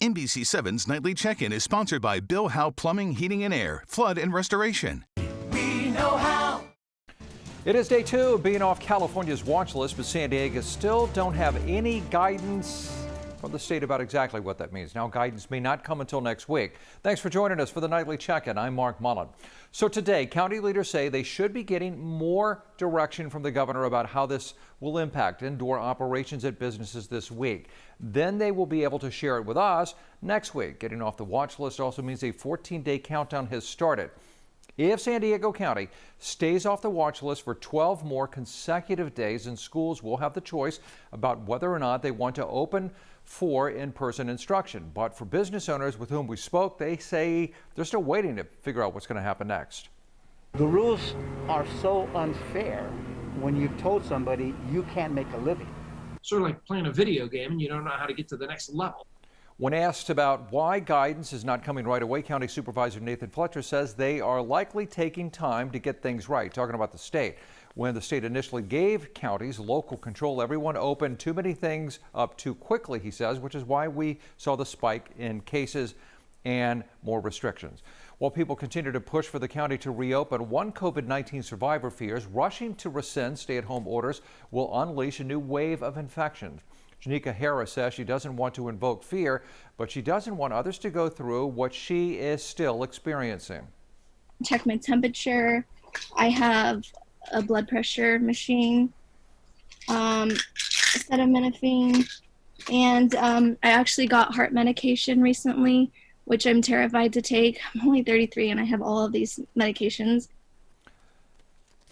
NBC7's Nightly Check-In is sponsored by Bill Howe Plumbing, Heating and Air, Flood and Restoration. We know how. It is day 2 of being off California's watch list, but San Diegans still don't have any guidance from the state about exactly what that means. Now, guidance may not come until next week. Thanks for joining us for the Nightly Check-In. I'm Mark Mullen. So today, county leaders say they should be getting more direction from the governor about how this will impact indoor operations at businesses this week. Then they will be able to share it with us next week. Getting off the watch list also means a 14-day countdown has started. If San Diego County stays off the watch list for 12 more consecutive days, then schools will have the choice about whether or not they want to open for in-person instruction. But for business owners with whom we spoke, they say they're still waiting to figure out what's going to happen next. The rules are so unfair when you've told somebody you can't make a living. Sort of like playing a video game and you don't know how to get to the next level. When asked about why guidance is not coming right away, County Supervisor Nathan FLETCHER says they are likely taking time to get things right, talking about the state. When the state initially gave counties local control, everyone opened too many things up too quickly, he says, which is why we saw the spike in cases and more restrictions. While people continue to push for the county to reopen, one COVID-19 survivor fears rushing to rescind stay-at-home orders will unleash a new wave of infections. JENNICA says she doesn't want to invoke fear, but she doesn't want others to go through what she is still experiencing. Check my temperature. I have a blood pressure machine, acetaminophen, and I actually got heart medication recently, which I'm terrified to take. I'm only 33 and I have all of these medications.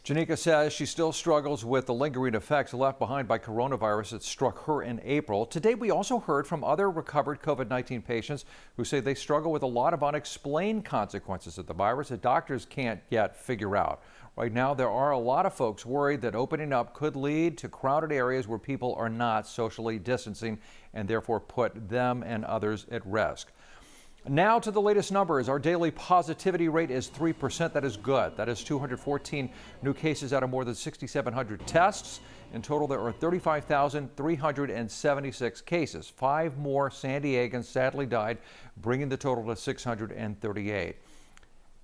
JENNICA says she still struggles with the lingering effects left behind by coronavirus that struck her in April. Today, we also heard from other recovered COVID-19 patients who say they struggle with a lot of unexplained consequences of the virus that doctors can't yet figure out. Right now, there are a lot of folks worried that opening up could lead to crowded areas where people are not socially distancing and therefore put them and others at risk. Now to the latest numbers. Our daily positivity rate is 3%. That is good. That is 214 new cases out of more than 6,700 tests. In total, there are 35,376 cases. 5 more San Diegans sadly died, bringing the total to 638.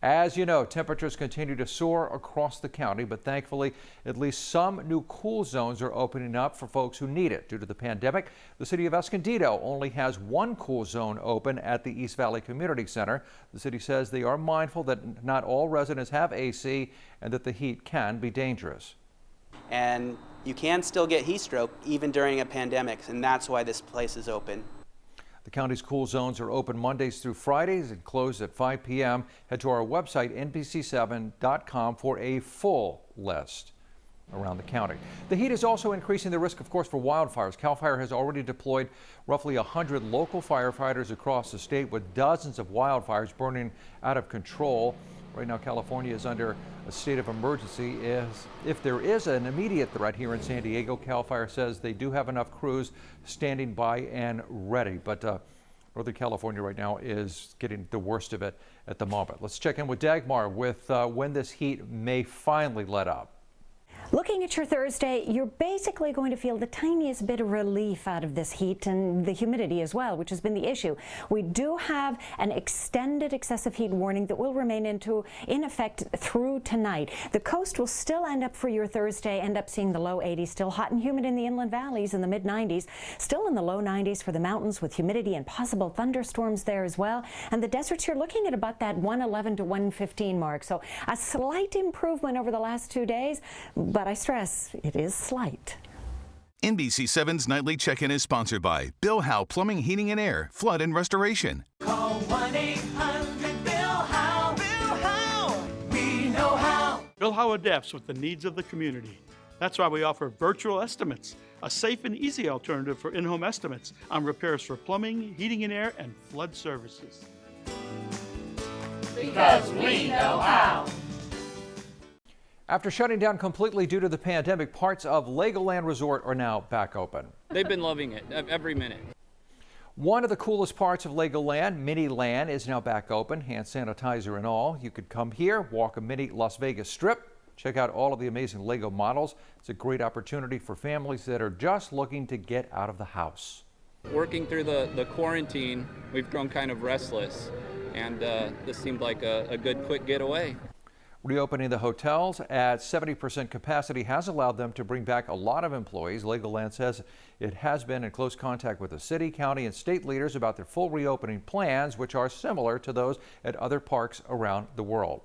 As you know, temperatures continue to soar across the county, but thankfully, at least some new cool zones are opening up for folks who need it. Due to the pandemic, the city of Escondido only has one cool zone open at the East Valley Community Center. The city says they are mindful that not all residents have AC and that the heat can be dangerous. And you can still get heat stroke even during a pandemic, and that's why this place is open. The county's cool zones are open Mondays through Fridays and close at 5 p.m. Head to our website, NBC7.com, for a full list around the county. The heat is also increasing the risk, of course, for wildfires. CAL FIRE has already deployed roughly 100 local firefighters across the state with dozens of wildfires burning out of control. Right now, California is under a state of emergency. If there is an immediate threat here in San Diego, CAL FIRE says they do have enough crews standing by and ready. But Northern California right now is getting the worst of it at the moment. Let's check in with Dagmar with when this heat may finally let up. Looking at your Thursday, you're basically going to feel the tiniest bit of relief out of this heat and the humidity as well, which has been the issue. We do have an extended excessive heat warning that will remain in effect through tonight. The coast will still end up for your Thursday, end up seeing the low 80s, still hot and humid in the inland valleys in the mid 90s, still in the low 90s for the mountains with humidity and possible thunderstorms there as well. And the deserts, you're looking at about that 111 to 115 mark. So a slight improvement over the last 2 days, but I stress it is slight. NBC7's Nightly Check-In is sponsored by Bill Howe Plumbing, Heating and Air, Flood and Restoration. Call 1-800-BILL-HOWE. Bill Howe. We know how. Bill Howe adapts with the needs of the community. That's why we offer virtual estimates, a safe and easy alternative for in-home estimates on repairs for plumbing, heating and air, and flood services. Because we know how. After shutting down completely due to the pandemic, parts of LEGOLAND Resort are now back open. They've been loving it every minute. One of the coolest parts of LEGOLAND, MINILAND, is now back open, hand sanitizer and all. You could come here, walk a mini Las Vegas Strip, check out all of the amazing LEGO models. It's a great opportunity for families that are just looking to get out of the house. Working through the quarantine, we've grown kind of restless, and this seemed like a good quick getaway. Reopening the hotels at 70% capacity has allowed them to bring back a lot of employees. LEGOLAND says it has been in close contact with the city, county, and state leaders about their full reopening plans, which are similar to those at other parks around the world.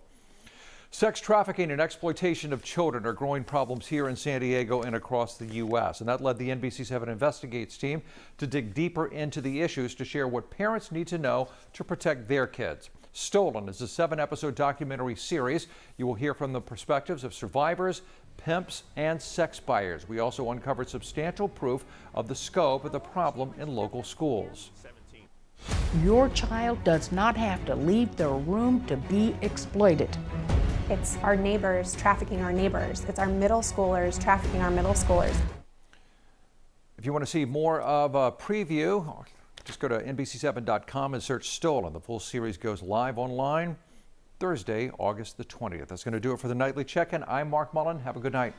Sex trafficking and exploitation of children are growing problems here in San Diego and across the U.S. And that led the NBC7 Investigates team to dig deeper into the issues to share what parents need to know to protect their kids. Stolen is a 7-episode documentary series. You will hear from the perspectives of survivors, pimps, and sex buyers. We also uncovered substantial proof of the scope of the problem in local schools. Your child does not have to leave their room to be exploited. It's our neighbors trafficking our neighbors. It's our middle schoolers trafficking our middle schoolers. If you want to see more of a preview, just go to NBC7.com and search Stolen. The full series goes live online Thursday, August the 20th. That's going to do it for the Nightly Check-In. I'm Mark Mullen. Have a good night.